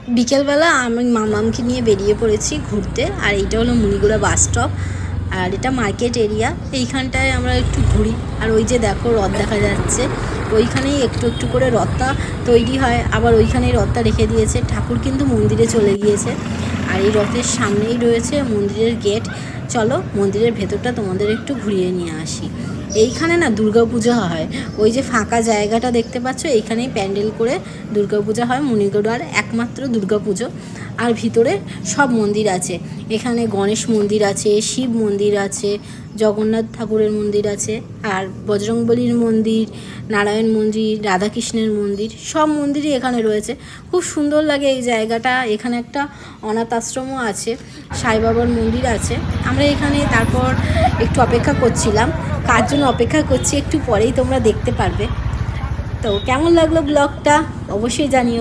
বিকেলবেলা আমি মামামকে নিয়ে বেরিয়ে পড়েছি ঘুরতে। আর এইটা হলো মুনিগুড়া বাস স্টপ, আর এটা মার্কেট এরিয়া। এইখানটায় আমরা একটু ঘুরি। আর ওই যে দেখো রথ দেখা যাচ্ছে, ওইখানেই একটু একটু করে রথটা তৈরি হয়, আবার ওইখানেই রথটা রেখে দিয়েছে। ঠাকুর কিন্তু মন্দিরে চলে গিয়েছে। আর এই রথের সামনেই রয়েছে মন্দিরের গেট। চলো মন্দিরের ভেতরটা তোমাদের একটু ঘুরিয়ে নিয়ে আসি। এইখানে না দুর্গাপূজা হয়। ওই যে ফাঁকা জায়গাটা দেখতে পাচ্ছ, এইখানেই প্যান্ডেল করে দুর্গাপূজা হয়, মুনিগুড়ার একমাত্র দুর্গাপুজো। আর ভিতরে সব মন্দির আছে। এখানে গণেশ মন্দির আছে, শিব মন্দির আছে, জগন্নাথ ঠাকুরের মন্দির আছে, আর বজরংবলীর মন্দির, নারায়ণ মন্দির, রাধাকৃষ্ণের মন্দির, সব মন্দিরই এখানে রয়েছে। খুব সুন্দর লাগে এই জায়গাটা। এখানে একটা অনাথ আশ্রমও আছে, সাই বাবার মন্দির আছে। আমরা এখানে তারপর একটু অপেক্ষা করছিলাম। কার জন্য অপেক্ষা করছি একটু পরেই তোমরা দেখতে পারবে। তো কেমন লাগলো ব্লগটা অবশ্যই জানিও।